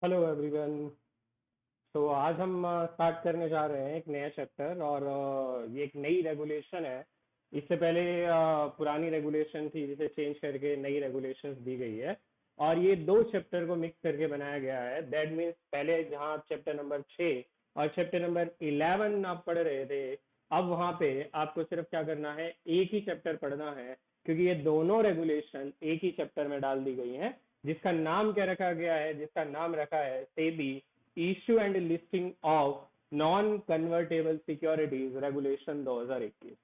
Hello everyone. तो आज हम स्टार्ट करने जा रहे हैं एक नया चैप्टर और ये एक नई रेगुलेशन है। इससे पहले पुरानी रेगुलेशन थी जिसे चेंज करके नई रेगुलेशंस दी गई है और ये दो चैप्टर को मिक्स करके बनाया गया है। दैट मीन्स पहले जहाँ आप चैप्टर नंबर 6 और चैप्टर नंबर 11 आप पढ़ रहे थे, अब वहाँ पे आपको सिर्फ क्या करना है, एक ही चैप्टर पढ़ना है, क्योंकि ये दोनों रेगुलेशन एक ही चैप्टर में डाल दी गई हैं, जिसका नाम क्या रखा गया है, जिसका नाम रखा है SEBI issue and listing of non convertible securities regulation 2021।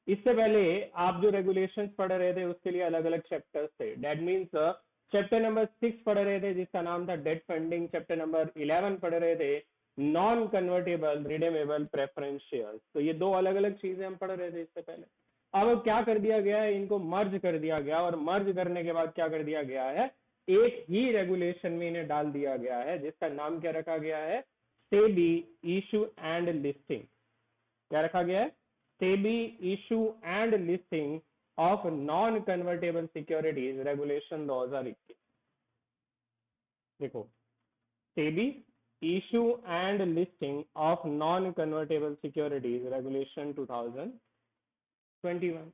इससे पहले आप जो रेगुलेशंस पढ़ रहे थे उसके लिए अलग अलग चैप्टर्स थे। दैट मीन्स चैप्टर नंबर 6 पढ़ रहे थे जिसका नाम था डेट फंडिंग, चैप्टर नंबर 11 पढ़ रहे थे non convertible redeemable preference shares. तो ये दो अलग अलग चीजें हम पढ़ रहे थे इससे पहले। अब क्या कर दिया गया है, इनको मर्ज कर दिया गया और मर्ज करने के बाद क्या कर दिया गया है, एक ही रेगुलेशन में इन्हें डाल दिया गया है जिसका नाम क्या रखा गया है, सेबी इशू एंड लिस्टिंग। क्या रखा गया है, SEBI issue and listing of non convertible securities regulation 2021। देखो, SEBI issue and listing of non convertible securities regulation 2021।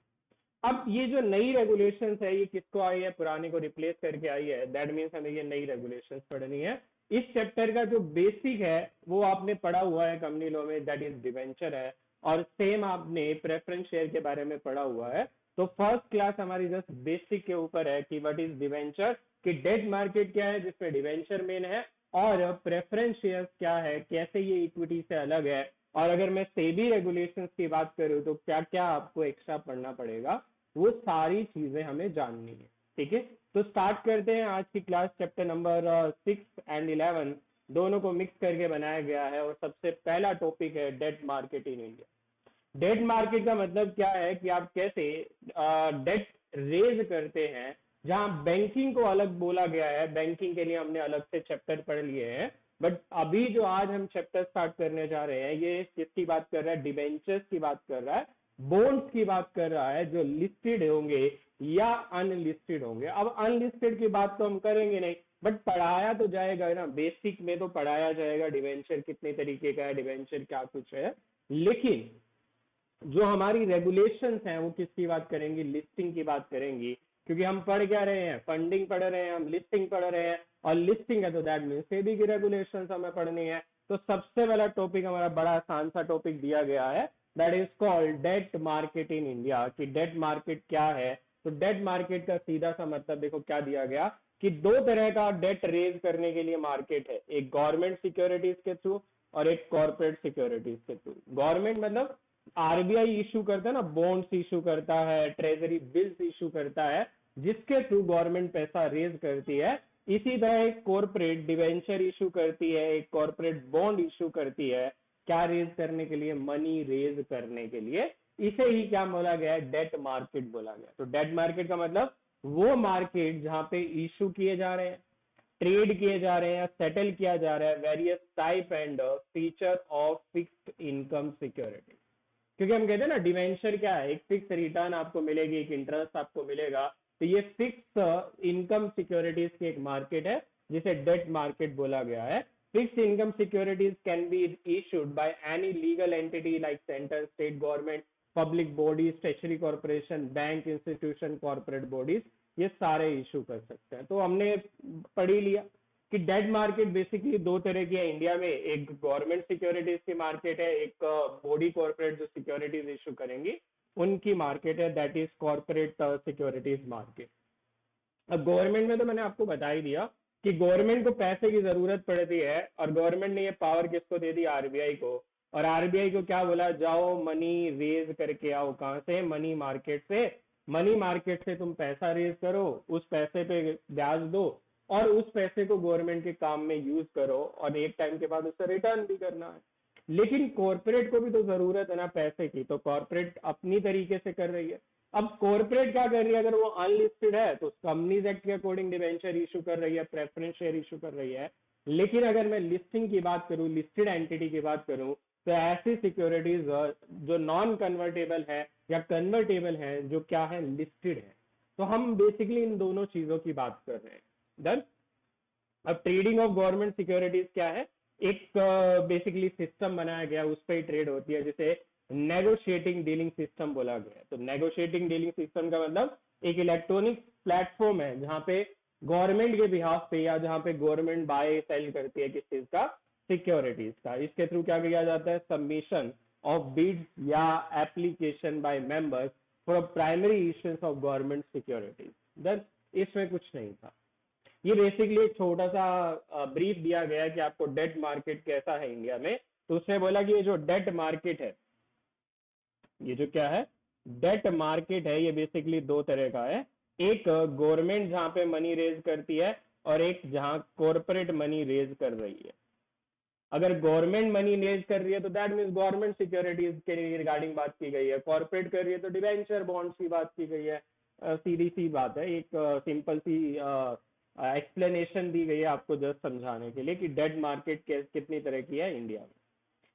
अब ये जो नई रेगुलेशंस है ये किसको आई है, पुराने को रिप्लेस करके आई है। दैट मीन्स हमें ये नई रेगुलेशंस पढ़नी है। इस चैप्टर का जो बेसिक है वो आपने पढ़ा हुआ है कंपनी लॉ में, दैट इज डिवेंचर है, और सेम आपने प्रेफरेंस शेयर के बारे में पढ़ा हुआ है। तो फर्स्ट क्लास हमारी जस्ट बेसिक के ऊपर है कि व्हाट इज डिवेंचर, कि डेट मार्केट क्या है जिसमें डिवेंचर मेन है, और प्रेफरेंस शेयर क्या है, कैसे ये इक्विटी से अलग है, और अगर मैं सेबी रेगुलेशंस की बात करूं तो क्या क्या आपको एक्स्ट्रा पढ़ना पड़ेगा, वो सारी चीजें हमें जाननी है। ठीक है, तो स्टार्ट करते हैं आज की क्लास। चैप्टर नंबर 6 एंड 11 दोनों को मिक्स करके बनाया गया है और सबसे पहला टॉपिक है debt market in India. Debt market का मतलब क्या है कि आप कैसे डेट रेज करते हैं। जहां बैंकिंग को अलग बोला गया है, बैंकिंग के लिए हमने अलग से चैप्टर पढ़ लिए हैं, बट अभी जो आज हम चैप्टर स्टार्ट करने जा रहे हैं ये किसकी बात कर रहा है, डिबेंचर्स की बात कर रहा है, बॉन्ड्स की बात कर रहा है, जो लिस्टेड होंगे या अनलिस्टेड होंगे। अब अनलिस्टेड की बात तो हम करेंगे नहीं, बट पढ़ाया तो जाएगा ना, बेसिक में तो पढ़ाया जाएगा डिबेंचर कितने तरीके का है, डिबेंचर क्या कुछ है। लेकिन जो हमारी रेगुलेशंस हैं वो किसकी बात करेंगी, लिस्टिंग की बात करेंगी। क्योंकि हम पढ़ क्या रहे हैं, फंडिंग पढ़ रहे हैं, हम लिस्टिंग पढ़ रहे हैं, और लिस्टिंग है तो दैट मीन सेबी की रेगुलेशंस हमें पढ़नी है। तो सबसे पहला टॉपिक हमारा बड़ा आसान सा टॉपिक दिया गया है, that is called debt market in India. कि डेट मार्केट क्या है, तो डेट मार्केट का सीधा सा मतलब देखो क्या दिया गया, कि दो तरह का डेट रेज करने के लिए मार्केट है, एक गवर्नमेंट सिक्योरिटीज के थ्रू और एक कॉर्पोरेट सिक्योरिटीज के थ्रू। गवर्नमेंट मतलब आरबीआई इशू करता है ना, बॉन्ड्स इशू करता है, ट्रेजरी बिल्स इशू करता है, जिसके थ्रू गवर्नमेंट पैसा रेज करती है। इसी तरह एक कॉर्पोरेट डिवेंचर इशू करती है, एक कॉर्पोरेट बॉन्ड इशू करती है, क्या रेज करने के लिए, मनी रेज करने के लिए। इसे ही क्या बोला गया है, डेट मार्केट बोला गया। तो डेट मार्केट का मतलब वो मार्केट जहां पे इशू किए जा रहे हैं, ट्रेड किए जा रहे हैं, सेटल किया जा रहा है various type and feature of fixed income security. क्योंकि हम कहते हैं ना, डिवेंचर क्या है, एक फिक्स रिटर्न आपको मिलेगी, एक इंटरेस्ट आपको मिलेगा। तो ये फिक्स इनकम सिक्योरिटीज की एक मार्केट है जिसे डेट मार्केट बोला गया है। Fix income securities can be issued by any legal entity like centre, state government, public bodies, stationery corporation, bank, institution, corporate bodies, ये सारे इशू कर सकते हैं। तो हमने पढ़ ही लिया कि डेट मार्केट बेसिकली दो तरह की है इंडिया में, एक गवर्नमेंट सिक्योरिटीज की मार्केट है, एक बॉडी कॉर्पोरेट जो सिक्योरिटीज इशू करेंगी उनकी मार्केट है, that is corporate securities market. अब गवर्नमेंट में तो मैंने आपको बता ही दिया कि गवर्नमेंट को पैसे की जरूरत पड़ती है और गवर्नमेंट ने ये पावर किसको दे दी, आरबीआई को। और आरबीआई को क्या बोला, जाओ मनी रेज करके आओ, कहां से, मनी मार्केट से। मनी मार्केट से तुम पैसा रेज करो, उस पैसे पे ब्याज दो, और उस पैसे को गवर्नमेंट के काम में यूज करो, और एक टाइम के बाद उसे रिटर्न भी करना है। लेकिन कॉर्पोरेट को भी तो जरूरत है ना पैसे की, तो कॉर्पोरेट अपनी तरीके से कर रही है। अब कॉर्पोरेट क्या कर रही है, अगर वो अनलिस्टेड है तो कंपनीज एक्ट के अकॉर्डिंग डिवेंचर इशू कर रही है, प्रेफरेंस शेयर इशू कर रही है। लेकिन अगर मैं लिस्टिंग की बात करूं, लिस्टेड एंटिटी की बात करूं, तो ऐसी सिक्योरिटीज जो नॉन कन्वर्टेबल है या कन्वर्टेबल है, जो क्या है, लिस्टेड है। तो हम बेसिकली इन दोनों चीजों की बात कर रहे हैं। डन। अब ट्रेडिंग ऑफ गवर्नमेंट सिक्योरिटीज क्या है, एक बेसिकली सिस्टम बनाया गया, उस पर ही ट्रेड होती है, जिसे नेगोशिएटिंग डीलिंग सिस्टम बोला गया है। तो नेगोशिएटिंग डीलिंग सिस्टम का मतलब एक इलेक्ट्रॉनिक प्लेटफॉर्म है जहां पे गवर्नमेंट के बिहाफ पे या जहां पे गवर्नमेंट बाय सेल करती है किस चीज का, सिक्योरिटीज का। इसके थ्रू क्या किया जाता है, सबमिशन ऑफ बिड्स या application by members for primary issuance of government securities. Then इसमें कुछ नहीं था। ये बेसिकली एक छोटा सा ब्रीफ दिया गया है कि आपको डेट मार्केट कैसा है इंडिया में। तो उसने बोला कि ये जो डेट मार्केट है, ये जो क्या है, डेट मार्केट है, ये बेसिकली दो तरह का है। एक गवर्नमेंट जहां पे मनी रेज करती है, और एक जहां कॉरपोरेट मनी रेज कर रही है। अगर गवर्नमेंट मनी रेज कर रही है तो दैट मीन्स गवर्नमेंट सिक्योरिटीज के रिगार्डिंग बात की गई है, कॉर्पोरेट कर रही है तो डिवेंचर बॉन्ड्स की बात की गई है। सीधी सी बात है, एक सिंपल सी एक्सप्लेनेशन दी गई है आपको जस्ट समझाने के लिए कि डेट मार्केट कितनी तरह की है इंडिया में।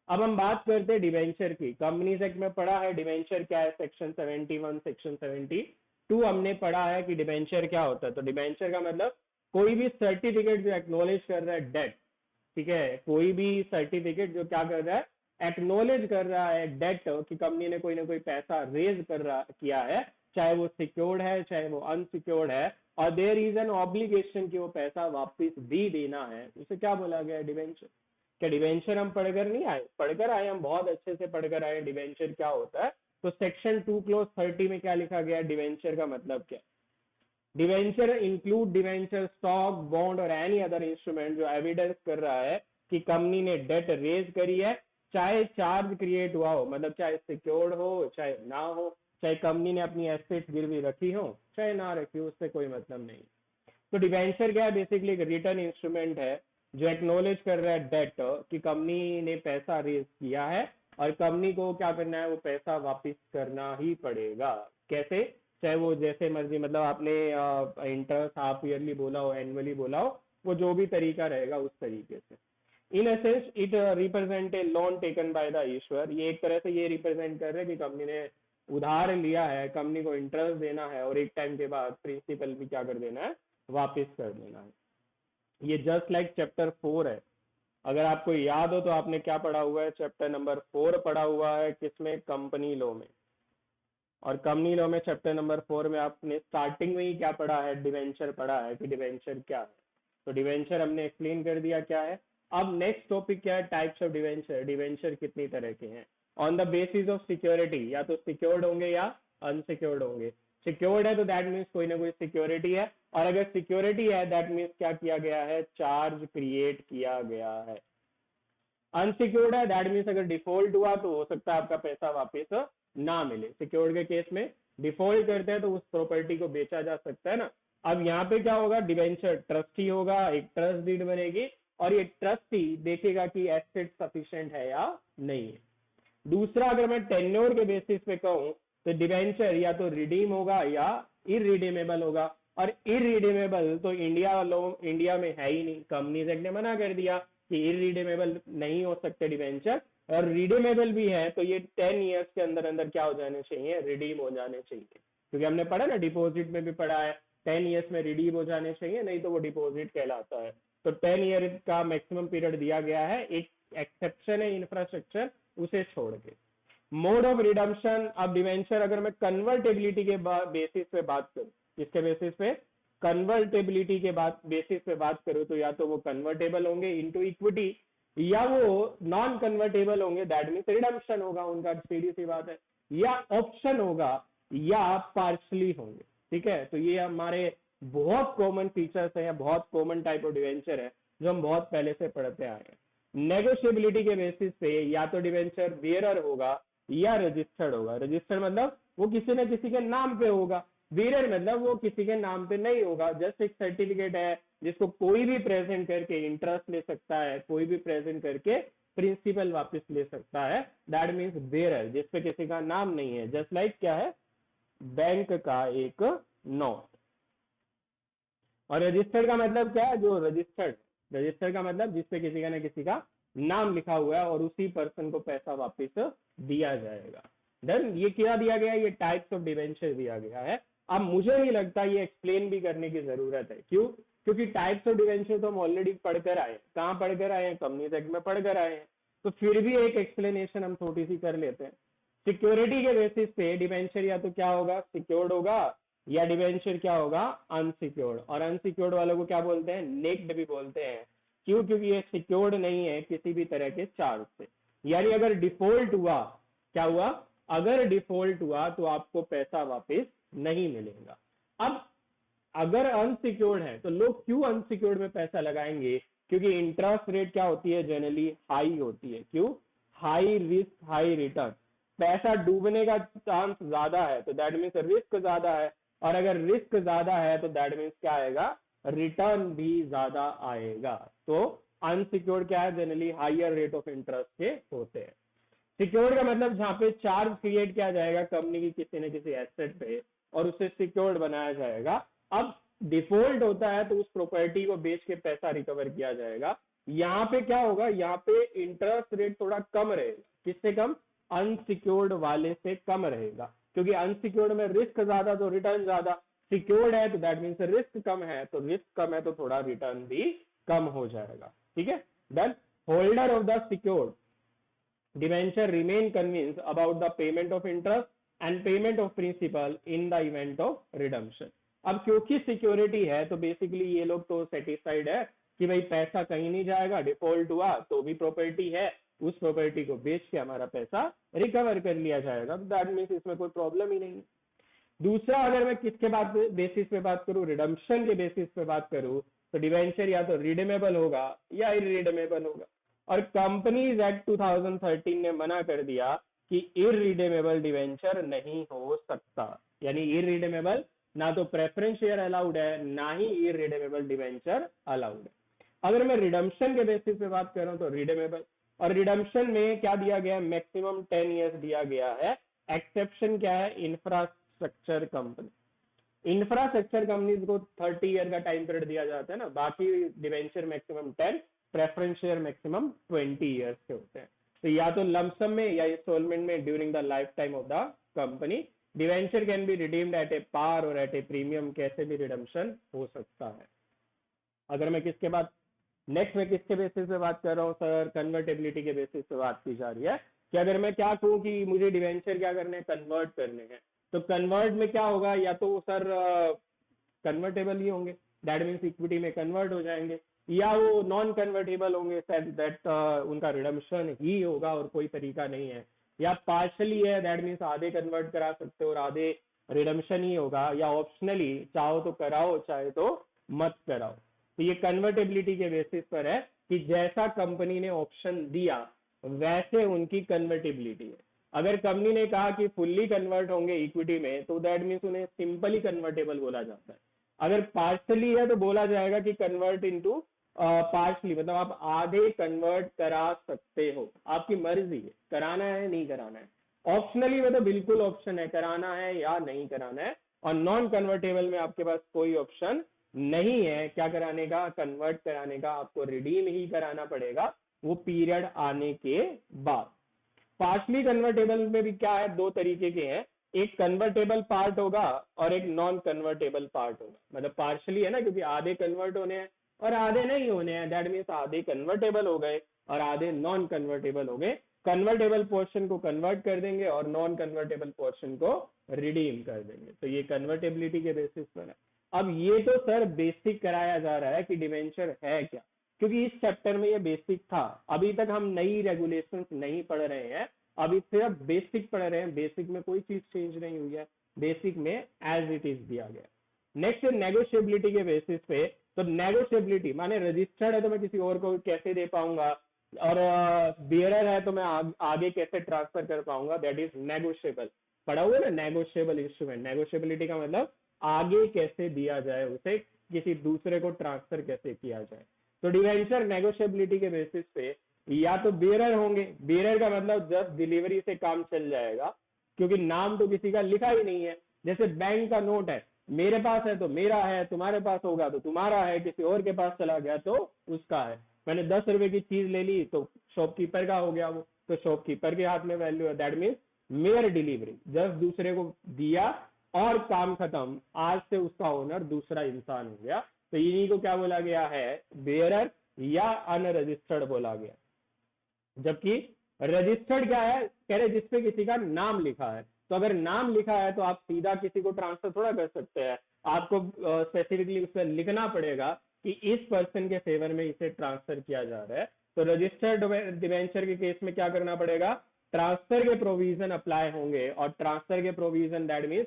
अब हम बात करते हैं डिवेंचर की। कंपनीज एक्ट में पढ़ा है डिवेंचर क्या है, सेक्शन 71 सेक्शन 72 हमने पढ़ा है कि डिवेंचर क्या होता है। तो डिवेंचर का मतलब कोई भी सर्टिफिकेट जो एक्नोलेज कर रहा है डेट, ठीक है, कोई भी सर्टिफिकेट जो क्या कर रहा है, एक्नोलेज कर रहा है डेट कि कंपनी ने कोई ना कोई पैसा रेज कर रहा किया है, चाहे वो सिक्योर्ड है चाहे वो अनसिक्योर्ड है, और देयर इज एन ऑब्लिगेशन कि वो पैसा वापस भी देना है, उसे क्या बोला गया है, डिवेंचर। क्या डिवेंचर हम पढ़कर नहीं आए, पढ़कर आए, हम बहुत अच्छे से पढ़कर आए डिवेंचर क्या होता है। तो सेक्शन 2 क्लोज 30 में क्या लिखा गया है, डिवेंचर का मतलब क्या। Debenture include debenture stock bond और एनी अदर इंस्ट्रूमेंट जो एविडेंस कर रहा है कि कंपनी ने डेट रेज करी है, चाहे चार्ज क्रिएट हुआ हो, मतलब चाहे सिक्योर्ड हो चाहे ना हो, चाहे कंपनी ने अपनी एसेट गिरवी रखी हो चाहे ना रखी हो, उससे कोई मतलब नहीं। तो डिवेंचर क्या है, बेसिकली एक रिटर्न इंस्ट्रूमेंट है जो एक्नोलेज कर रहा है डेट कि कंपनी ने पैसा रेज किया है, और कंपनी को क्या करना है, वो पैसा वापस करना ही पड़ेगा। कैसे, चाहे वो जैसे मर्जी, मतलब आपने इंटरेस्ट हाफ ईयरली बोला हो, एनुअली बोला हो, वो जो भी तरीका रहेगा उस तरीके से। In essence it represent a loan taken by the issuer. ये एक तरह से ये रिप्रेजेंट कर रहे हैं कि कंपनी ने उधार लिया है, कंपनी को इंटरेस्ट देना है, और एक टाइम के बाद प्रिंसिपल भी क्या कर देना है, वापस कर देना है। ये जस्ट लाइक चैप्टर 4 है। अगर आपको याद हो तो आपने क्या पढ़ा हुआ है, चैप्टर नंबर 4 पढ़ा हुआ है किसमें, कंपनी लॉ में। और कंपनी लॉ में चैप्टर नंबर 4 में आपने स्टार्टिंग में ही क्या पढ़ा है, डिवेंचर पढ़ा है कि डिवेंचर क्या है। तो डिवेंचर हमने एक्सप्लेन कर दिया क्या है। अब नेक्स्ट टॉपिक क्या है, टाइप्स ऑफ डिवेंचर। डिवेंचर कितनी तरह के हैं, on the basis of security, या तो सिक्योर्ड होंगे या अनसिक्योर्ड होंगे। सिक्योर्ड है तो दैट मीन्स कोई ना कोई सिक्योरिटी है, और अगर सिक्योरिटी है दैट मीन्स क्या किया गया है, चार्ज क्रिएट किया गया है। अनसिक्योर्ड है दैट मीन्स अगर डिफॉल्ट हुआ तो हो सकता है आपका पैसा वापस ना मिले। सिक्योर्ड के केस में डिफॉल्ट करते हैं तो उस प्रॉपर्टी को बेचा जा सकता है ना। अब यहाँ पे क्या होगा, डिवेंचर ट्रस्टी होगा, एक ट्रस्ट डीड बनेगी, और ये ट्रस्टी देखेगा कि एसेट सफिशिएंट है या नहीं है। दूसरा, अगर मैं टेन्योर के बेसिस पे कहूं तो डिवेंचर या तो रिडीम होगा या इरिडीमेबल होगा। और इरिडीमेबल तो इंडिया में है ही नहीं, कंपनीज एक्ट ने मना कर दिया कि इरिडीमेबल नहीं हो सकते डिवेंचर। और रिडीमेबल भी है तो ये 10 ईयर्स के अंदर अंदर क्या हो जाने चाहिए, रिडीम हो जाने चाहिए। क्योंकि हमने पढ़ा ना, डिपॉजिट में भी पढ़ा है 10 ईयर्स में रिडीम हो जाने चाहिए, नहीं तो वो डिपॉजिट कहलाता है। तो 10 ईयर का मैक्सिमम पीरियड दिया गया है, एक एक्सेप्शन है इंफ्रास्ट्रक्चर, उसे छोड़ के। मोड ऑफ रिडम्पशन, अब डिवेंचर अगर मैं कन्वर्टेबिलिटी के बेसिस पे बात करूं, इसके बेसिस पे कन्वर्टेबिलिटी के बेसिस पे बात करूं, तो या तो वो कन्वर्टेबल होंगे इनटू इक्विटी, या वो नॉन कन्वर्टेबल होंगे, दैट मीन्स रिडम्पशन होगा उनका, सीधी सी बात है, या ऑप्शन होगा, या पार्शली होंगे। ठीक है, तो ये हमारे बहुत कॉमन फीचर्स है या बहुत कॉमन टाइप ऑफ डिवेंचर है जो हम बहुत पहले से पढ़ते आ रहे हैं। नेगोशिएबिलिटी के बेसिस पे या तो डिवेंचर बियरर होगा या रजिस्टर्ड होगा। रजिस्टर्ड मतलब वो किसी न किसी के नाम पे होगा, बियरर मतलब वो किसी के नाम पे नहीं होगा, जस्ट एक सर्टिफिकेट है जिसको कोई भी प्रेजेंट करके इंटरेस्ट ले सकता है, कोई भी प्रेजेंट करके प्रिंसिपल वापस ले सकता है, दैट मीन्स बेरर, जिसपे किसी का नाम नहीं है, जस्ट लाइक क्या है, बैंक का एक नोट। और रजिस्टर्ड का मतलब क्या है, जो रजिस्टर्ड, रजिस्टर्ड का मतलब जिसपे किसी का ना किसी का नाम लिखा हुआ है और उसी पर्सन को पैसा वापस दिया जाएगा। देन ये क्या दिया गया है, ये टाइप्स ऑफ डिवेंचर दिया गया है। अब मुझे नहीं लगता ये एक्सप्लेन भी करने की जरूरत है। क्यों? क्योंकि टाइप्स ऑफ डिवेंचर तो हम ऑलरेडी पढ़कर आए। कहाँ पढ़कर आए हैं? कंपनीज एक्ट में पढ़कर आए हैं। तो फिर भी एक एक्सप्लेनेशन हम छोटी सी कर लेते हैं। सिक्योरिटी के बेसिस पे डिवेंचर या तो क्या होगा, सिक्योर्ड होगा, या डिवेंचर क्या होगा, अनसिक्योर्ड। और अनसिक्योर्ड वालों को क्या बोलते हैं? नेक्ड भी बोलते हैं। क्यों? क्योंकि ये सिक्योर्ड नहीं है किसी भी तरह के चार्ज से। यानी अगर डिफॉल्ट हुआ, क्या हुआ? अगर डिफॉल्ट हुआ तो आपको पैसा वापस नहीं मिलेगा। अब अगर अनसिक्योर्ड है तो लोग क्यों अनसिक्योर्ड में पैसा लगाएंगे? क्योंकि इंटरेस्ट रेट क्या होती है? जनरली हाई होती है। क्यों? High risk high return. पैसा डूबने का चांस ज्यादा है तो दैट मीन्स रिस्क ज्यादा है, और अगर रिस्क ज्यादा है तो दैट मीन्स क्या आएगा? रिटर्न भी ज्यादा आएगा। तो अनसिक्योर्ड क्या है? Generally higher rate of interest के होते हैं। सिक्योर्ड का मतलब जहां पे चार्ज क्रिएट किया जाएगा कंपनी की किसी न किसी एसेट पे और उसे सिक्योर्ड बनाया जाएगा। अब डिफॉल्ट होता है तो उस प्रॉपर्टी को बेच के पैसा रिकवर किया जाएगा। यहाँ पे क्या होगा? यहाँ पे इंटरेस्ट रेट थोड़ा कम रहेगा। किससे कम? अनसिक्योर्ड वाले से कम रहेगा, क्योंकि अनसिक्योर्ड में रिस्क ज्यादा तो रिटर्न ज्यादा। सिक्योर्ड है तो दैट मीन्स रिस्क कम है, तो रिस्क कम है तो थोड़ा रिटर्न भी कम हो जाएगा। ठीक है, then holder of the secured debenture remain convinced about the payment of interest and payment of principal in the event of redemption। अब क्योंकि सिक्योरिटी है तो बेसिकली ये लोग तो सेटिस्फाइड है कि भाई पैसा कहीं नहीं जाएगा, डिफॉल्ट हुआ तो भी प्रॉपर्टी है, उस प्रॉपर्टी को बेच के हमारा पैसा रिकवर कर लिया जाएगा। दैट मीन्स इसमें कोई प्रॉब्लम ही नहीं है। दूसरा, अगर मैं किसके बात बेसिस पे बात करूं, रिडम्पशन के बेसिस पे बात करूं, तो डिवेंचर या तो रिडीमेबल होगा या इरिडीमेबल होगा। और कंपनीज एक्ट 2013 ने मना कर दिया कि इरिडीमेबल डिवेंचर नहीं हो सकता। यानी इरिडीमेबल ना तो प्रेफरेंस शेयर अलाउड है, ना ही इरिडीमेबल डिवेंचर अलाउड है। अगर मैं रिडम्पशन के बेसिस पे बात कर रहा हूं तो रिडीमेबल। और रिडम्पशन में क्या दिया गया है? मैक्सिमम 10 ईयर्स दिया गया है। एक्सेप्शन क्या है? इंफ्रास्ट्रक्चर कंपनी, इंफ्रास्ट्रक्चर कंपनीज को 30 ईयर का टाइम पीरियड दिया जाता है ना, बाकी debenture maximum 10, preference share maximum 20 years के होते हैं। तो या तो लमसम में या इंस्टॉलमेंट में during the life time of the company. Debenture can be redeemed at a par or at A premium, कैसे भी रिडम्पशन हो सकता है। अगर मैं किसके बाद नेक्स्ट में किसके बेसिस पे बात कर रहा हूँ सर? कन्वर्टेबिलिटी के बेसिस पे बात की जा रही है कि अगर मैं क्या कहूँ कि मुझे डिवेंचर क्या करने हैं? कन्वर्ट करने हैं। तो कन्वर्ट में क्या होगा? या तो सर कन्वर्टेबल ही होंगे, दैट मीन्स इक्विटी में कन्वर्ट हो जाएंगे, या वो नॉन कन्वर्टेबल होंगे, दैट उनका रिडम्पशन ही होगा और कोई तरीका नहीं है, या पार्शली है, दैट मीन्स आधे कन्वर्ट करा सकते हो और आधे रिडम्पशन ही होगा, या ऑप्शनली चाहो तो कराओ चाहे तो मत कराओ। तो ये कन्वर्टेबिलिटी के बेसिस पर है कि जैसा कंपनी ने ऑप्शन दिया वैसे उनकी कन्वर्टेबिलिटी है। अगर कंपनी ने कहा कि फुल्ली कन्वर्ट होंगे इक्विटी में तो दैट मीन्स उन्हें सिंपली कन्वर्टेबल बोला जाता है। अगर पार्शली है तो बोला जाएगा कि कन्वर्ट इनटू पार्शली, मतलब आप आधे कन्वर्ट करा सकते हो, आपकी मर्जी है कराना है नहीं कराना है। ऑप्शनली में तो बिल्कुल ऑप्शन है कराना है या नहीं कराना है, और नॉन कन्वर्टेबल में आपके पास कोई ऑप्शन नहीं है क्या कराने का? कन्वर्ट कराने का। आपको रिडीम ही कराना पड़ेगा वो पीरियड आने के बाद। पार्शली कन्वर्टेबल में भी क्या है? दो तरीके के हैं, एक कन्वर्टेबल पार्ट होगा और एक नॉन कन्वर्टेबल पार्ट होगा। मतलब पार्शली है ना, क्योंकि आधे कन्वर्ट होने हैं और आधे नहीं होने हैं, दैट मीन्स आधे कन्वर्टेबल हो गए और आधे नॉन कन्वर्टेबल हो गए। कन्वर्टेबल पोर्शन को कन्वर्ट कर देंगे और नॉन कन्वर्टेबल पोर्शन को रिडीम कर देंगे। तो ये कन्वर्टेबिलिटी के बेसिस पर है। अब ये तो सर बेसिक कराया जा रहा है कि डिवेंचर है क्या, क्योंकि इस चैप्टर में ये बेसिक था। अभी तक हम नई रेगुलेशंस नहीं पढ़ रहे हैं, अभी सिर्फ बेसिक पढ़ रहे हैं। बेसिक में कोई चीज चेंज नहीं हुई है, बेसिक में एज इट इज दिया गया। नेक्स्ट नेगोशिएबिलिटी के बेसिस पे, तो नेगोशिएबिलिटी माने रजिस्टर्ड है तो मैं किसी और को कैसे दे पाऊंगा, और बियरर है तो मैं आगे कैसे ट्रांसफर कर पाऊंगा, दैट इज नेगोशिएबल। पढ़ा हुआ ना नेगोशिएबल इंस्ट्रूमेंट। नेगोशिएबिलिटी का मतलब आगे कैसे दिया जाए उसे, किसी दूसरे को ट्रांसफर कैसे किया जाए। तो डिवेंचर नेगोशिएबिलिटी के बेसिस पे या तो बेरर होंगे, बेरर का मतलब जस्ट डिलीवरी से काम चल जाएगा, क्योंकि नाम तो किसी का लिखा ही नहीं है। जैसे बैंक का नोट है, मेरे पास है तो मेरा है, तुम्हारे पास होगा तो तुम्हारा है, किसी और के पास चला गया तो उसका है। मैंने 10 रुपए की चीज ले ली तो शॉपकीपर का हो गया वो, तो शॉपकीपर के हाथ में वैल्यू है। That means mayor delivery, just दूसरे को दिया और काम खत्म, आज से उसका ओनर दूसरा इंसान हो गया। तो इन्हीं को क्या बोला गया है, बेयरर या अनरजिस्टर्ड बोला गया। जबकि रजिस्टर्ड क्या है, कह रहे जिसपे किसी का नाम लिखा है। तो अगर नाम लिखा है तो आप सीधा किसी को ट्रांसफर थोड़ा कर सकते हैं, आपको स्पेसिफिकली उस पर लिखना पड़ेगा कि इस पर्सन के फेवर में इसे ट्रांसफर किया जा रहा है। तो रजिस्टर्ड डिवेंचर के केस में क्या करना पड़ेगा, ट्रांसफर के प्रोविजन अप्लाई होंगे, और ट्रांसफर के प्रोविजन दैट मीन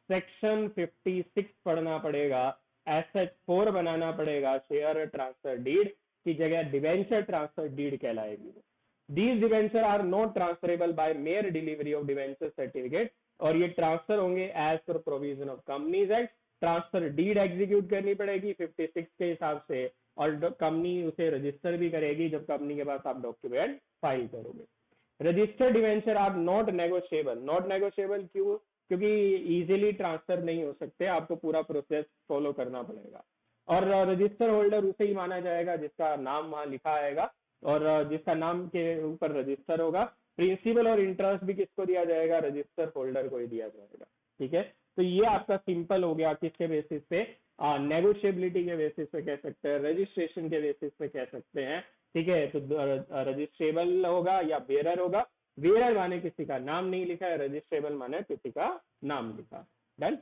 सेक्शन 56 पढ़ना पड़ेगा, एसेट 4 बनाना पड़ेगा, शेयर ट्रांसफर डीड की जगह डिवेंचर ट्रांसफर डीड कहलाएगी। These debenture are not transferable by mere delivery of debenture certificate, और ये ट्रांसफर होंगे एज पर provision of companies act. Transfer deed execute करनी पड़ेगी 56 के हिसाब से, और कंपनी उसे रजिस्टर भी करेगी जब कंपनी के पास आप डॉक्यूमेंट फाइल करोगे। Registered debenture are not negotiable. Not negotiable क्यों, क्योंकि इजीली ट्रांसफर नहीं हो सकते, आपको पूरा प्रोसेस फॉलो करना पड़ेगा। और रजिस्टर होल्डर उसे ही माना जाएगा जिसका नाम वहां लिखा आएगा और जिसका नाम के ऊपर रजिस्टर होगा। प्रिंसिपल और इंटरेस्ट भी किसको दिया जाएगा, रजिस्टर होल्डर को ही दिया जाएगा। ठीक है, तो ये आपका सिंपल हो गया, किसके बेसिस पे, नेगोशिएबिलिटी के बेसिस पे कह सकते हैं, रजिस्ट्रेशन के बेसिस पे कह सकते हैं। ठीक है, तो रजिस्ट्रेबल होगा या बेरर होगा। बेरर माने किसी का नाम नहीं लिखा है, रजिस्ट्रेबल माने किसी का नाम लिखा। डन।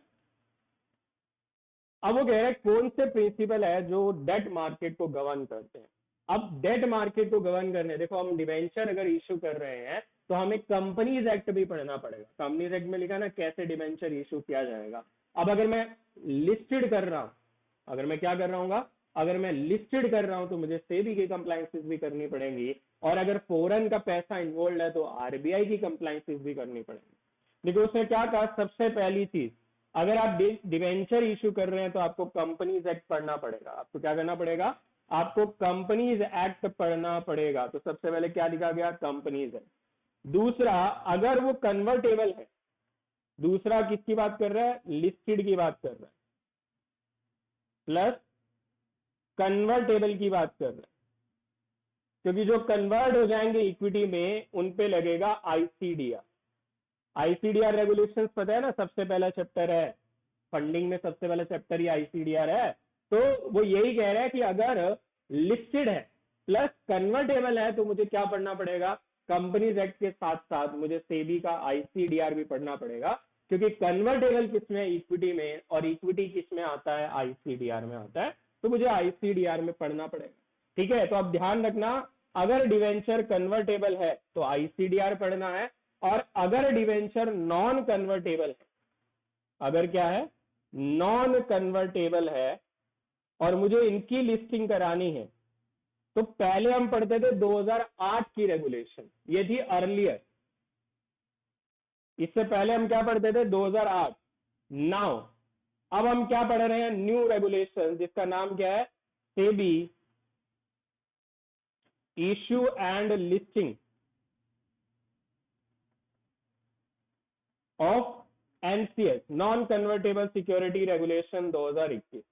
अब वो कह रहे हैं कौन से प्रिंसिपल है जो डेट मार्केट को गवर्न करते हैं। अब डेट मार्केट को गवर्न करने, देखो हम डिवेंचर अगर इशू कर रहे हैं तो हमें कंपनीज एक्ट भी पढ़ना पड़ेगा। कंपनीज एक्ट में लिखा ना कैसे डिवेंचर इशू किया जाएगा। अब अगर मैं लिस्टेड कर रहा हूं, अगर मैं क्या कर रहा हूँ, अगर मैं लिस्टेड कर रहा हूं तो मुझे सेबी की कंप्लायंसेस भी करनी पड़ेंगी, और अगर फॉरेन का पैसा इन्वॉल्व है तो आरबीआई की कंप्लायंसेस भी करनी पड़ेंगी। देखो उसने क्या कहा, सबसे पहली चीज, अगर आप डिवेंचर इशू कर रहे हैं तो आपको कंपनीज एक्ट पढ़ना पड़ेगा। आपको क्या करना पड़ेगा, आपको कंपनीज एक्ट पढ़ना पड़ेगा। तो सबसे पहले क्या लिखा गया, कंपनीज एक्ट। दूसरा, अगर वो कन्वर्टेबल है, दूसरा किसकी बात कर रहा है, लिस्टेड की बात कर रहा है, प्लस कन्वर्टेबल की बात कर रहा है, क्योंकि जो कन्वर्ट हो जाएंगे इक्विटी में उन पे लगेगा आईसीडीआर। आईसीडीआर रेगुलेशंस पता है ना, सबसे पहला चैप्टर है फंडिंग में, सबसे पहला चैप्टर ही आईसीडीआर है। तो वो यही कह रहा है कि अगर लिस्टेड है प्लस कन्वर्टेबल है तो मुझे क्या पढ़ना पड़ेगा, कंपनीज एक्ट के साथ साथ मुझे सेबी का आईसीडीआर भी पढ़ना पड़ेगा, क्योंकि कन्वर्टेबल किसमें, इक्विटी में, और इक्विटी किसमें आता है, आईसीडीआर में आता है। तो मुझे आईसीडीआर में पढ़ना पड़ेगा। ठीक है, तो अब ध्यान रखना, अगर डिवेंचर कन्वर्टेबल है तो आईसीडीआर पढ़ना है, और अगर डिवेंचर नॉन कन्वर्टेबल है, अगर क्या है, नॉन कन्वर्टेबल है और मुझे इनकी लिस्टिंग करानी है, तो पहले हम पढ़ते थे 2008 की रेगुलेशन, ये थी अर्लियर। इससे पहले हम क्या पढ़ते थे, 2008। नाउ अब हम क्या पढ़ रहे हैं, न्यू रेगुलेशन, जिसका नाम क्या है, SEBI issue and listing of NCS, non convertible security regulation 2021।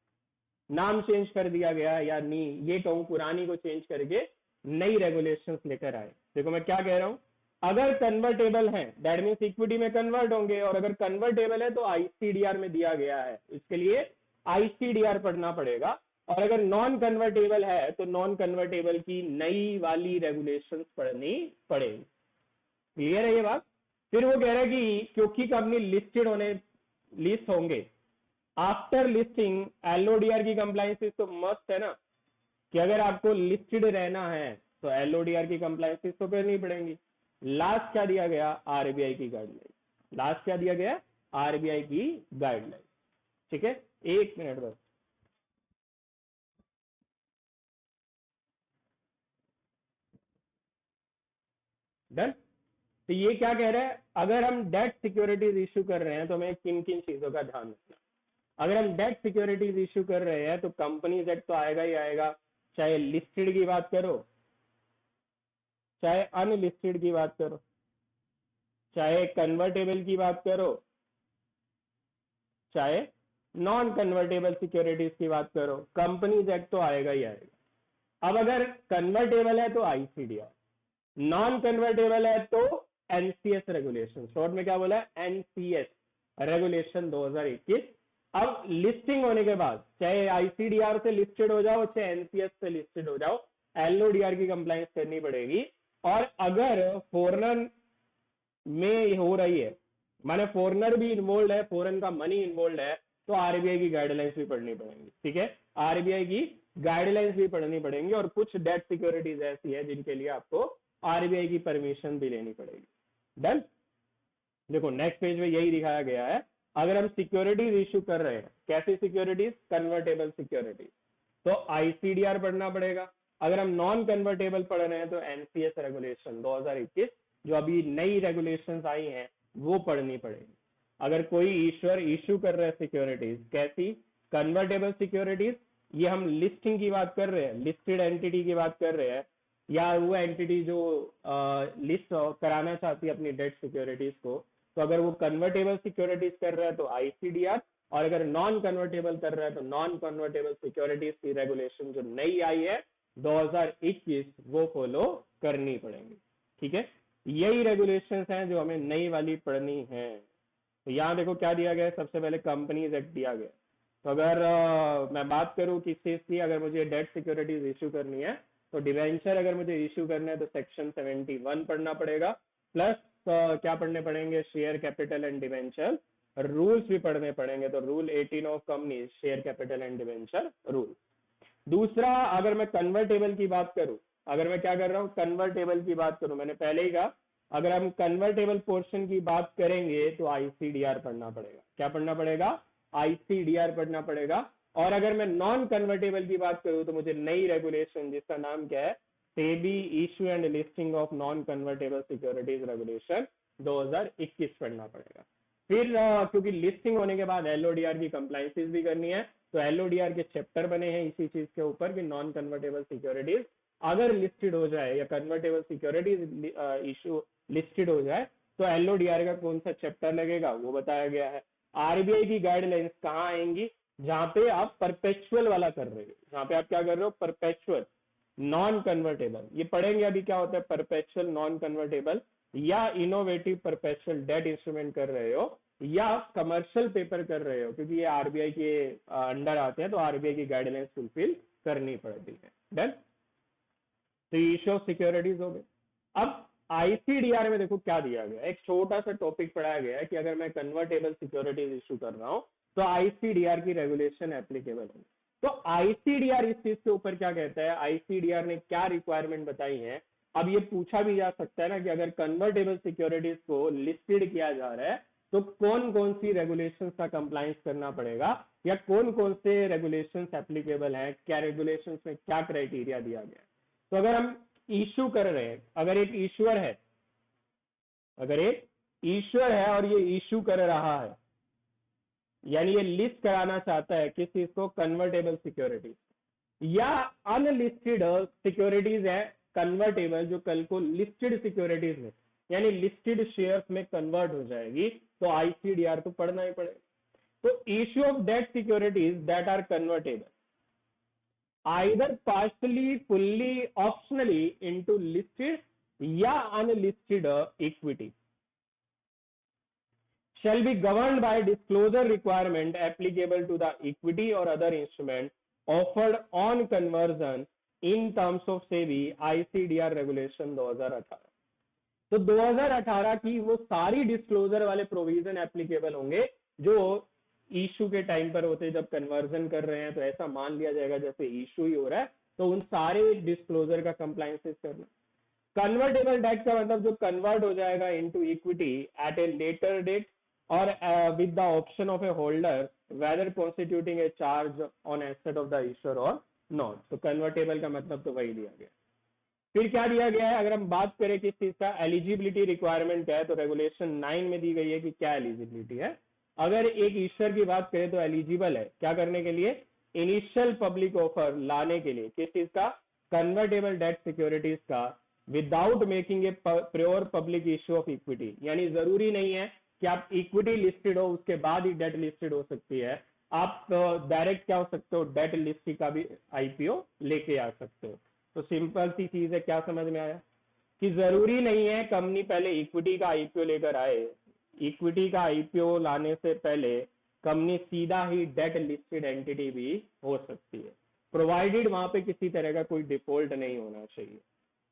नाम चेंज कर दिया गया, या नहीं ये कहूं पुरानी को चेंज करके नई रेगुलेशंस लेकर आए। देखो मैं क्या कह रहा हूं, अगर कन्वर्टेबल है दैट मीन्स इक्विटी में कन्वर्ट होंगे, और अगर कन्वर्टेबल है तो आईसीडीआर में दिया गया है, इसके लिए आईसीडीआर पढ़ना पड़ेगा। और अगर नॉन कन्वर्टेबल है तो नॉन कन्वर्टेबल की नई वाली रेगुलेशंस पढ़नी पड़ेगी। क्लियर है ये बात। फिर वो कह रहा है कि क्योंकि कंपनी लिस्टेड होने, लिस्ट होंगे, आफ्टर लिस्टिंग एलओडीआर की कंप्लायंसेस तो मस्ट है ना, कि अगर आपको लिस्टेड रहना है तो एलओडीआर की कंप्लायंसेस तो करनी पड़ेंगी। लास्ट क्या दिया गया, आरबीआई की गाइडलाइन। लास्ट क्या दिया गया, आरबीआई की गाइडलाइन। ठीक है, एक मिनट बस। डन। तो ये क्या कह रहा है, अगर हम डेट सिक्योरिटीज इश्यू कर रहे हैं तो हमें किन किन चीजों का ध्यान रखना। अगर हम डेट सिक्योरिटीज इश्यू कर रहे हैं तो कंपनीज एक्ट तो आएगा ही आएगा, चाहे लिस्टेड की बात करो, चाहे अनलिस्टेड की बात करो, चाहे कन्वर्टेबल की बात करो, चाहे नॉन कन्वर्टेबल सिक्योरिटीज की बात करो, कंपनीज एक्ट तो आएगा ही आएगा। अब अगर कन्वर्टेबल है तो आईसीडीआर, नॉन कन्वर्टेबल है तो एनसीएस रेगुलेशन, शॉर्ट में क्या बोला है, एनसीएस, रेगुलेशन 2021। अब लिस्टिंग होने के बाद चाहे आईसीडीआर से लिस्टेड हो जाओ चाहे एनसीएस से लिस्टेड हो जाओ, एलओडीआर की कंप्लायंस करनी पड़ेगी। और अगर फॉरेनर में हो रही है, माने फॉरेनर भी इन्वॉल्व है, फॉरेन का मनी इन्वॉल्व है, तो आरबीआई की गाइडलाइंस भी पढ़नी पड़ेंगी। ठीक है, आरबीआई की गाइडलाइंस भी पढ़नी पड़ेंगी। और कुछ डेट सिक्योरिटीज ऐसी है जिनके लिए आपको आरबीआई की परमिशन भी लेनी पड़ेगी। डन। देखो नेक्स्ट पेज में यही दिखाया गया है। अगर हम सिक्योरिटीज इश्यू कर रहे हैं, कैसी सिक्योरिटीज? कन्वर्टेबल सिक्योरिटीज, तो आईसीडीआर पढ़ना पड़ेगा। अगर हम नॉन कन्वर्टेबल पढ़ रहे हैं तो एनसीएस रेगुलेशन 2021 जो अभी नई रेगुलेशंस आई हैं वो पढ़नी पड़ेगी। अगर कोई ईश्वर इश्यू कर रहे हैं सिक्योरिटीज, कैसी? कन्वर्टेबल सिक्योरिटीज, ये हम लिस्टिंग की बात कर रहे हैं, लिस्टेड एंटिटी की बात कर रहे हैं, या वो एंटिटी जो लिस्ट कराना चाहती है अपनी डेट सिक्योरिटीज को, तो अगर वो कन्वर्टेबल सिक्योरिटीज कर रहा है तो आईसीडीआर, और अगर नॉन कन्वर्टेबल कर रहा है तो नॉन कन्वर्टेबल सिक्योरिटीज की रेगुलेशन जो नई आई है 2021 वो फॉलो करनी पड़ेगी। ठीक है, यही रेगुलेशंस हैं जो हमें नई वाली पढ़नी है। तो यहाँ देखो क्या दिया गया है, सबसे पहले कंपनीज एक्ट दिया गया। तो अगर मैं बात करूं किस चीज की, अगर मुझे डेट सिक्योरिटीज इश्यू करनी है तो डिवेंचर अगर मुझे इश्यू करना है तो सेक्शन 71 पढ़ना पड़ेगा, प्लस क्या पढ़ने पड़ेंगे? Share capital and debenture rules भी पढ़ने पड़ेंगे। तो rule 18 of companies, share capital and debenture rule. दूसरा, अगर मैं कन्वर्टेबल की बात करूं, अगर मैं क्या कर रहा हूं? कन्वर्टेबल की बात करूं, मैंने पहले ही कहा अगर हम कन्वर्टेबल पोर्शन की बात करेंगे तो आईसीडीआर पढ़ना पड़ेगा। क्या पढ़ना पड़ेगा? आईसीडीआर पढ़ना पड़ेगा। और अगर मैं नॉन कन्वर्टेबल की बात करूं तो मुझे नई रेगुलेशन जिसका नाम क्या है? SEBI issue and listing of non convertible securities regulation 2021 पढ़ना पड़ेगा। फिर क्योंकि लिस्टिंग होने के बाद एलओडीआर की कंप्लायंसेस भी करनी है, तो एलओडीआर के चैप्टर बने हैं इसी चीज के ऊपर कि नॉन कन्वर्टेबल सिक्योरिटीज अगर लिस्टेड हो जाए या कन्वर्टेबल सिक्योरिटीज इशू लिस्टेड हो जाए तो एलओडीआर का कौन सा चैप्टर लगेगा वो बताया गया है। आरबीआई की गाइडलाइंस कहाँ आएंगी? जहां पे आप परपेचुअल वाला कर रहे हो, जहां पे आप क्या कर रहे हो? Perpetual non convertible. ये पढ़ेंगे अभी क्या होता है परपेचुअल नॉन कन्वर्टेबल, या इनोवेटिव परपेचुअल डेट इंस्ट्रूमेंट कर रहे हो, या कमर्शियल पेपर कर रहे हो, क्योंकि ये आरबीआई के अंडर आते हैं तो आरबीआई की गाइडलाइंस फुलफिल करनी पड़ती है। डन। तो इश्यू ऑफ सिक्योरिटीज हो गए। अब आईसीडीआर में देखो क्या दिया गया, एक छोटा सा टॉपिक पढ़ाया गया है कि अगर मैं कन्वर्टेबल सिक्योरिटीज इशू कर रहा हूं तो आईसीडीआर की रेगुलेशन एप्लीकेबल है। तो आईसीडीआर इस चीज के ऊपर क्या कहता है, आईसीडीआर ने क्या रिक्वायरमेंट बताई है? अब ये पूछा भी जा सकता है ना कि अगर कन्वर्टेबल सिक्योरिटीज को लिस्टेड किया जा रहा है तो कौन कौन सी रेगुलेशंस का कंप्लायंस करना पड़ेगा, या कौन कौन से रेगुलेशंस एप्लीकेबल हैं, क्या रेगुलेशंस में क्या क्राइटेरिया दिया गया है। तो अगर हम इश्यू कर रहे हैं, अगर एक ईश्वर है, अगर एक ईश्वर है और ये इश्यू कर रहा है, यानी ये लिस्ट कराना चाहता है किस चीज को? कन्वर्टेबल सिक्योरिटीज, या अनलिस्टेड सिक्योरिटीज है कन्वर्टेबल जो कल को लिस्टेड सिक्योरिटीज में यानी लिस्टेड शेयर्स में कन्वर्ट हो जाएगी, तो आईसीडीआर तो पढ़ना ही पड़ेगा। तो issue of debt securities that are convertible either partially, fully, optionally into listed या unlisted equity shall be governed by disclosure requirement applicable to the equity or other instrument offered on conversion in terms of SEBI ICDR regulation 2018। तो 2018 की वो सारी disclosure वाले provision applicable होंगे जो issue के time पर होते हैं। जब कन्वर्जन कर रहे हैं तो ऐसा मान लिया जाएगा जैसे इशू ही हो रहा है, तो उन सारे डिस्क्लोजर का कंप्लायंसेस करना। कन्वर्टेबल डेट का मतलब जो कन्वर्ट हो जाएगा into equity at a later date और with the option of a holder whether constituting a charge on asset of the issuer or not. तो कन्वर्टेबल का मतलब तो वही दिया गया। फिर क्या दिया गया है, अगर हम बात करें किस चीज का एलिजिबिलिटी रिक्वायरमेंट क्या है, तो रेगुलेशन 9 में दी गई है कि क्या एलिजिबिलिटी है। अगर एक ईश्वर की बात करें तो एलिजिबल है क्या करने के लिए? इनिशियल पब्लिक ऑफर लाने के लिए। किस चीज का? कन्वर्टेबल डेट सिक्योरिटीज का, without making a pure public issue of equity. यानी जरूरी नहीं है कि आप इक्विटी लिस्टेड हो उसके बाद ही डेट लिस्टेड हो सकती है, आप डायरेक्ट क्या हो सकते हो? डेट लिस्ट का भी आईपीओ लेके आ सकते हो। तो सिंपल सी चीज है, क्या समझ में आया कि जरूरी नहीं है कंपनी पहले इक्विटी का आईपीओ लेकर आए, इक्विटी का आईपीओ लाने से पहले कंपनी सीधा ही डेट लिस्टेड एंटिटी भी हो सकती है, प्रोवाइडेड वहां पे किसी तरह का कोई डिफॉल्ट नहीं होना चाहिए,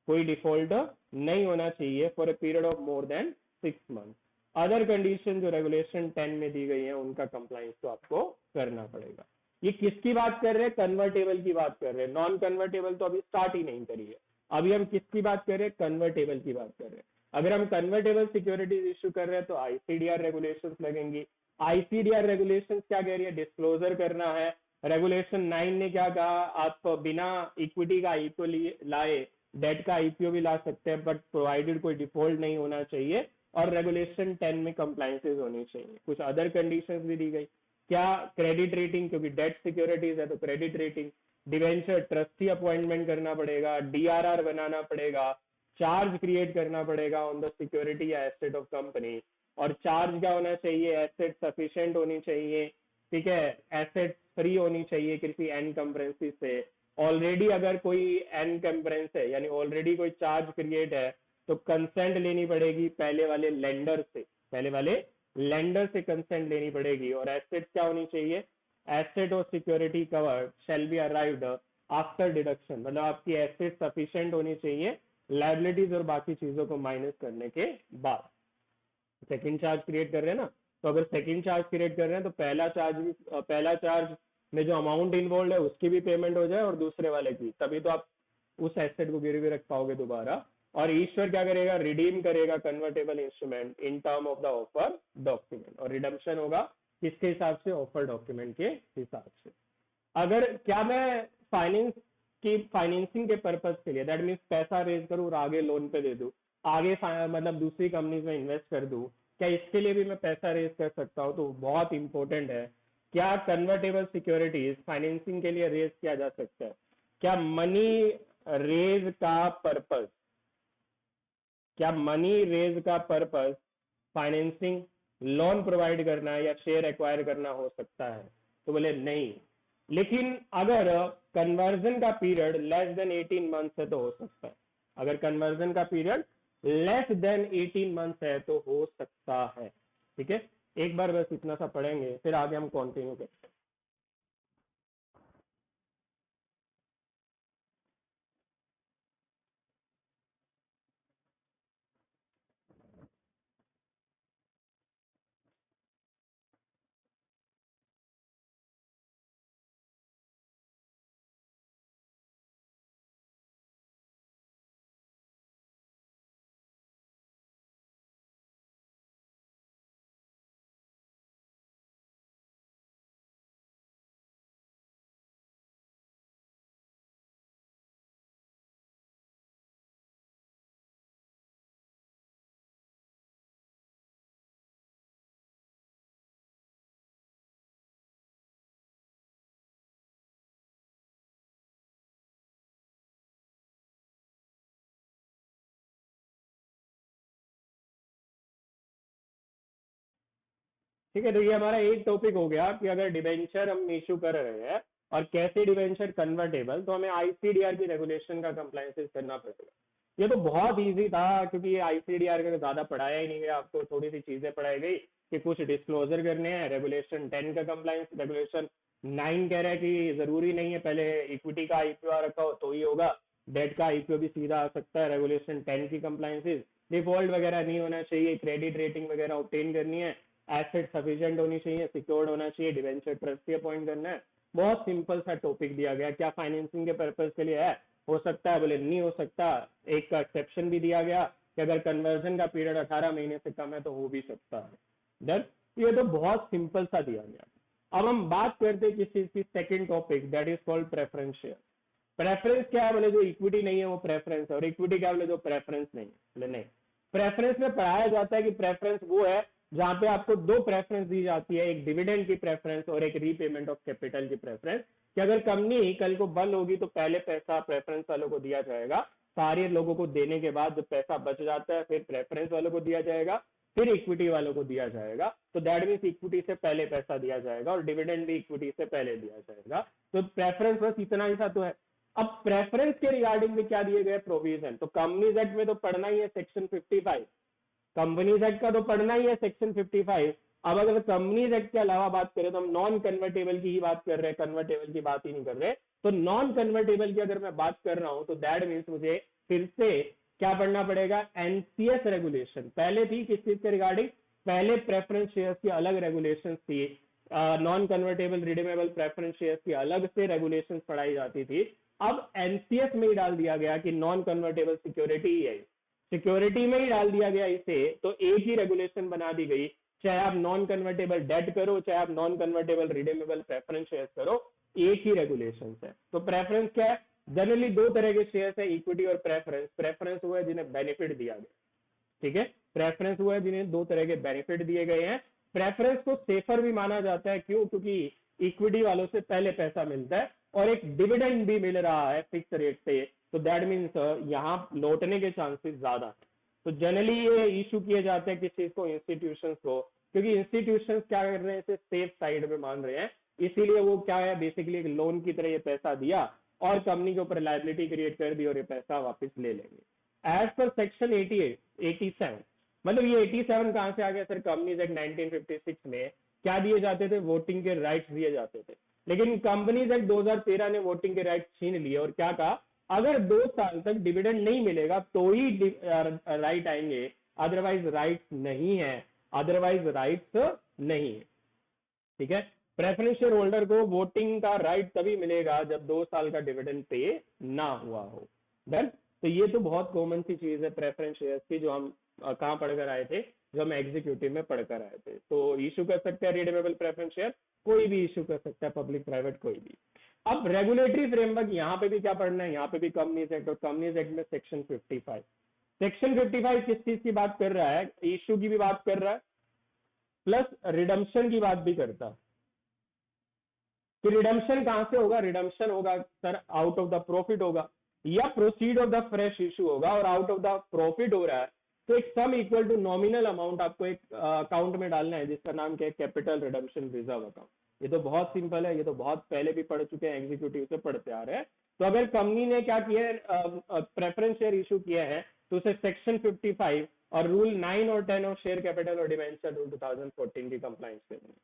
कोई डिफॉल्ट नहीं होना चाहिए for a period of more than 6 month. Other condition जो रेगुलेशन 10 में दी गई है उनका कंप्लाइंस तो आपको करना पड़ेगा। ये किसकी बात कर रहे हैं? कन्वर्टेबल की बात कर रहे हैं। नॉन कन्वर्टेबल तो अभी स्टार्ट ही नहीं करी है। अभी हम किसकी बात कर रहे हैं? कन्वर्टेबल की बात कर रहे हैं। अगर हम कन्वर्टेबल सिक्योरिटीज इश्यू कर रहे हैं तो आईसीडीआर रेगुलेशंस लगेंगी। आईसीडीआर रेगुलेशंस क्या कह रही है? डिस्क्लोजर करना है। रेगुलेशन 9 ने क्या कहा? आप बिना इक्विटी का आईपीओ लाए डेट का आईपीओ भी ला सकते हैं, बट प्रोवाइडेड कोई डिफॉल्ट नहीं होना चाहिए और रेगुलेशन 10 में कंप्लाइंसेस होनी चाहिए। कुछ अदर कंडीशंस भी दी गई। क्या? क्रेडिट रेटिंग, क्योंकि डेट सिक्योरिटीज है तो credit rating. Debenture trustee appointment करना पड़ेगा, डीआरआर बनाना पड़ेगा, चार्ज क्रिएट करना पड़ेगा ऑन द सिक्योरिटी या एसेट ऑफ कंपनी। और चार्ज क्या होना चाहिए? एसेट सफिशिएंट होनी चाहिए, ठीक है, एसेट फ्री होनी चाहिए किसी एनकम्बरेंसी से। ऑलरेडी अगर कोई एनकम्बरेंस है यानी ऑलरेडी कोई चार्ज क्रिएट है तो कंसेंट लेनी पड़ेगी पहले वाले लेंडर से, पहले वाले लेंडर से कंसेंट लेनी पड़ेगी। और एसेट क्या होनी चाहिए? एसेट और security cover shall be arrived after deduction, मतलब आपकी एसेट सफिशिएंट होनी चाहिए लाइबिलिटीज और बाकी चीजों को माइनस करने के बाद। सेकंड चार्ज क्रिएट कर रहे हैं ना, तो अगर सेकंड चार्ज क्रिएट कर रहे हैं तो पहला चार्ज में जो अमाउंट इन्वॉल्व है उसकी भी पेमेंट हो जाए और दूसरे वाले की, तभी तो आप उस एसेट को गिरवी रख पाओगे दोबारा। और ईश्वर क्या करेगा? रिडीम करेगा convertible instrument in term of the offer document, और रिडम्पशन होगा किसके हिसाब से? ऑफर डॉक्यूमेंट के हिसाब से। अगर क्या मैं फाइनेंसिंग के पर्पज के लिए, दैट मीन्स पैसा रेज करूँ और आगे लोन पे दे दूं, आगे मतलब दूसरी कंपनीज में इन्वेस्ट कर दूं, क्या इसके लिए भी मैं पैसा रेज कर सकता हूँ? तो बहुत इंपॉर्टेंट है, क्या कन्वर्टेबल सिक्योरिटीज फाइनेंसिंग के लिए रेज किया जा सकता है? क्या मनी रेज का पर्पज, क्या मनी रेज का पर्पज फाइनेंसिंग, लोन प्रोवाइड करना है या शेयर एक्वायर करना हो सकता है? तो बोले नहीं, लेकिन अगर कन्वर्जन का पीरियड लेस देन 18 मंथ्स है तो हो सकता है। अगर कन्वर्जन का पीरियड लेस देन 18 मंथ्स है तो हो सकता है। ठीक है, एक बार बस इतना सा पढ़ेंगे फिर आगे हम कंटिन्यू करेंगे। ठीक है, तो ये हमारा एक टॉपिक हो गया कि अगर डिबेंचर हम इशू कर रहे हैं और कैसे डिबेंचर कन्वर्टेबल, तो हमें आईसीडीआर की रेगुलेशन का कंप्लायंसेस करना पड़ेगा। ये तो बहुत इजी था क्योंकि ये आईसीडीआर का ज्यादा पढ़ाया ही नहीं गया, आपको थोड़ी सी चीजें पढ़ाई गई कि कुछ डिस्क्लोजर करने हैं, रेगुलेशन 10 का कंप्लायंस, रेगुलेशन 9 कह रहा है कि जरूरी नहीं है पहले इक्विटी का आईपीओ आ रखा हो तो ही होगा, डेट का आईपीओ भी सीधा आ सकता है। रेगुलेशन 10 की कंप्लायंसेस, डिफॉल्ट वगैरह नहीं होना चाहिए, क्रेडिट रेटिंग वगैरह ऑब्टेन करनी है, एसेट सफिशिएंट होनी चाहिए, सिक्योर्ड होना चाहिए, डिवेंचर ट्रस्टी अपॉइंट करना है। बहुत सिंपल सा टॉपिक दिया गया। क्या फाइनेंसिंग के पर्पज के लिए है? हो सकता है, बोले नहीं हो सकता। एक का एक्सेप्शन भी दिया गया कि अगर कन्वर्जन का पीरियड 18 महीने से कम है तो हो भी सकता है। डन, ये तो बहुत सिंपल सा दिया गया। अब हम बात करते हैं किस चीज की? Second topic, that is called preference share. Preference क्या है? बोले जो इक्विटी नहीं है वो प्रेफरेंस है, और इक्विटी क्या? बोले जो प्रेफरेंस नहीं है। बोले नहीं, प्रेफरेंस में पढ़ाया जाता है कि प्रेफरेंस वो है जहां पे आपको दो प्रेफरेंस दी जाती है, एक डिविडेंड की प्रेफरेंस और एक रीपेमेंट ऑफ कैपिटल की प्रेफरेंस। कि अगर कंपनी कल को बंद होगी तो पहले पैसा प्रेफरेंस वालों को दिया जाएगा, सारे लोगों को देने के बाद जब पैसा बच जाता है फिर प्रेफरेंस वालों को दिया जाएगा, फिर इक्विटी वालों को दिया जाएगा। तो दैट मीन्स इक्विटी से पहले पैसा दिया जाएगा और डिविडेंड भी इक्विटी से पहले दिया जाएगा। तो प्रेफरेंस बस इतना ही सा तो है। अब प्रेफरेंस के रिगार्डिंग में क्या दिए गए प्रोविजन? तो कंपनीज एक्ट में तो पढ़ना ही है, सेक्शन 55। कंपनीज एक्ट का तो पढ़ना ही है सेक्शन 55। अब अगर कंपनीज एक्ट के अलावा बात करें तो हम नॉन कन्वर्टेबल की ही बात कर रहे हैं, कन्वर्टेबल की बात ही नहीं कर रहे। तो नॉन कन्वर्टेबल की अगर मैं बात कर रहा हूं तो दैट मीन्स मुझे फिर से क्या पढ़ना पड़ेगा, एनसीएस रेगुलेशन। पहले थी किस चीज के रिगार्डिंग, पहले प्रेफरेंस शेयर्स की अलग रेगुलेशन थी, non convertible redeemable preference shares की अलग से रेगुलेशन पढ़ाई जाती थी। अब एनसीएस में ही डाल दिया गया कि नॉन कन्वर्टेबल सिक्योरिटी ही है, सिक्योरिटी में ही डाल दिया गया इसे, तो एक ही रेगुलेशन बना दी गई। चाहे आप नॉन कन्वर्टेबल डेट करो, चाहे आप non convertible redeemable preference shares करो, एक ही रेगुलेशन है। तो प्रेफरेंस क्या है, जनरली दो तरह के शेयर्स है, इक्विटी और प्रेफरेंस। प्रेफरेंस वो है जिन्हें बेनिफिट दिया गया, ठीक है, प्रेफरेंस वो है जिन्हें दो तरह के बेनिफिट दिए गए हैं। प्रेफरेंस को सेफर भी माना जाता है, क्यों, क्योंकि इक्विटी वालों से पहले पैसा मिलता है और एक डिविडेंड भी मिल रहा है फिक्स रेट से, तो दैट मीन्स यहाँ लौटने के चांसेस ज्यादा है। तो जनरली ये इशू किए जाते हैं किस चीज को, इंस्टीट्यूशंस को, क्योंकि इंस्टीट्यूशंस क्या कर रहे हैं, इसे सेफ साइड में मान रहे हैं, इसीलिए वो क्या है, बेसिकली एक लोन की तरह ये पैसा दिया और कंपनी के ऊपर लायबिलिटी क्रिएट कर दी और ये पैसा वापस ले लेंगे। एज पर सेक्शन 87, मतलब ये 87 कहां से आ गया सर, कंपनीज एक्ट 1956 में क्या दिए जाते थे, वोटिंग के राइट्स दिए जाते थे। लेकिन कंपनीज एक्ट 2013 ने वोटिंग के राइट्स छीन लिए और क्या कहा, अगर 2 साल तक डिविडेंड नहीं मिलेगा तो ही राइट आएंगे, अदरवाइज राइट्स नहीं है, अदरवाइज राइट्स नहीं है, ठीक है। प्रेफरेंस शेयर होल्डर को वोटिंग का राइट तभी मिलेगा जब 2 साल का डिविडेंड पे ना हुआ हो। डन। तो ये तो बहुत कॉमन सी चीज है प्रेफरेंस शेयर्स की, जो हम कहाँ पढ़कर आए थे, जो हम एग्जीक्यूटिव में पढ़कर आए थे। तो इशू कर सकते हैं रिडीमेबल प्रेफरेंस शेयर, कोई भी इशू कर सकता है, पब्लिक प्राइवेट कोई भी। अब रेगुलेटरी फ्रेमवर्क, यहाँ पे भी क्या पढ़ना है, यहाँ पे भी कंपनीज एक्ट, और कंपनीज एक्ट में सेक्शन 55, सेक्शन 55 किस चीज की बात कर रहा है, इशू की भी बात कर रहा है, प्लस रिडम्पशन की बात भी करता है। कि रिडम्पशन कहां से होगा, रिडम्पशन होगा sir out of the profit होगा, या proceed of the fresh issue होगा, और आउट ऑफ द प्रॉफिट हो रहा है तो एक sum equal to nominal amount आपको एक अकाउंट में डालना है, जिसका नाम क्या है, कैपिटल रिडम्पशन रिजर्व अकाउंट। ये तो बहुत सिंपल है, ये तो बहुत पहले भी पढ़ चुके हैं, एग्जीक्यूटिव से पढ़ते आ रहे हैं। तो अगर कंपनी ने क्या किया है, प्रेफरेंस शेयर इशू किया है, तो उसे सेक्शन 55 और रूल 9 और 10 ऑफ शेयर कैपिटल और डिवेंचर रूल 2014 की कंप्लाइंस करनी है।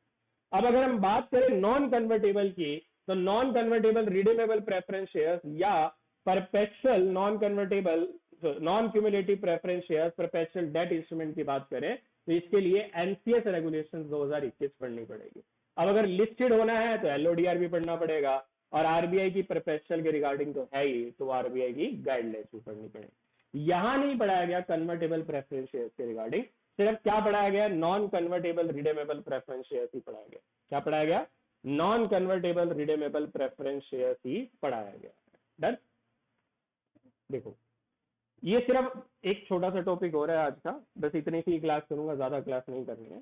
अब अगर हम बात करें नॉन कन्वर्टेबल की, तो non convertible redeemable preference shares या perpetual non convertible non cumulative preference shares perpetual debt instrument की बात करें, तो इसके लिए एनसीएस रेगुलेशन 2021 पढ़नी पड़ेगी। अब अगर लिस्टेड होना है तो एलओडीआर भी पढ़ना पड़ेगा, और आरबीआई की परपेचुअल के रिगार्डिंग तो है ही, तो आरबीआई की गाइडलाइंस भी पढ़नी पड़ेगी। यहां नहीं पढ़ाया गया कन्वर्टेबल प्रेफरेंस शेयर्स के रिगार्डिंग, सिर्फ क्या पढ़ाया गया, non convertible redeemable preference shares ही पढ़ाया गया। क्या पढ़ाया गया, non convertible redeemable preference shares ही पढ़ाया गया। डन। देखो ये सिर्फ एक छोटा सा टॉपिक हो रहा है आज का, बस इतनी सी क्लास करूंगा, ज्यादा क्लास नहीं करनी है।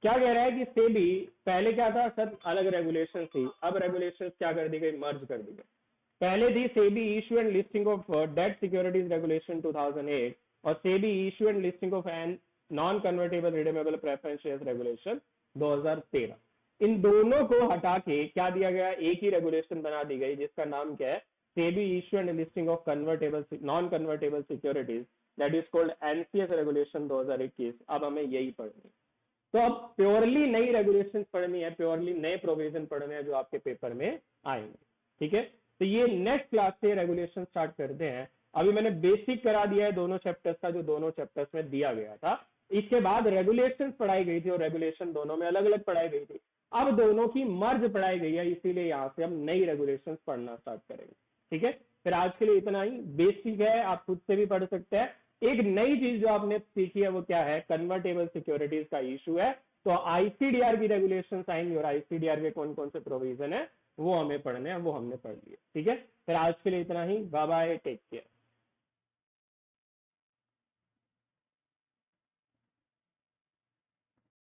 क्या कह रहा है कि सेबी, पहले क्या था सर, अलग रेगुलेशन थी, अब रेगुलेशन क्या कर दी गई, मर्ज कर दी गई। पहले थी SEBI issue and listing of debt securities regulation 2008 और SEBI issue and listing of an non convertible redeemable preference shares regulation 2013। इन दोनों को हटा के क्या दिया गया, एक ही रेगुलेशन बना दी गई, जिसका नाम क्या है, SEBI issue and listing of convertible non convertible securities, that is called NCS regulation 2021। अब हमें यही पढ़नी है। तो अब प्योरली नई रेगुलेशन पढ़नी है, प्योरली नए प्रोविजन पढ़ने हैं जो आपके पेपर में आएंगे, ठीक है। तो ये नेक्स्ट क्लास से रेगुलेशन स्टार्ट करते हैं। अभी मैंने बेसिक करा दिया है दोनों चैप्टर्स का, जो दोनों चैप्टर्स में दिया गया था। इसके बाद रेगुलेशन पढ़ाई गई थी और रेगुलेशन दोनों में अलग अलग पढ़ाई गई थी, अब दोनों की मर्ज पढ़ाई गई है, इसीलिए यहाँ से हम नई रेगुलेशन पढ़ना स्टार्ट करेंगे, ठीक है। फिर आज के लिए इतना ही, बेसिक है, आप खुद से भी पढ़ सकते हैं। एक नई चीज जो आपने सीखी है वो क्या है, कन्वर्टेबल सिक्योरिटीज का इशू है। तो आईसीडीआर की रेगुलेशन आएंगी और आईसीडीआर के कौन कौन से प्रोविजन है वो हमें पढ़ने हैं, वो हमने पढ़ लिए, ठीक है। फिर आज के लिए इतना ही, बाय बाय, टेक केयर।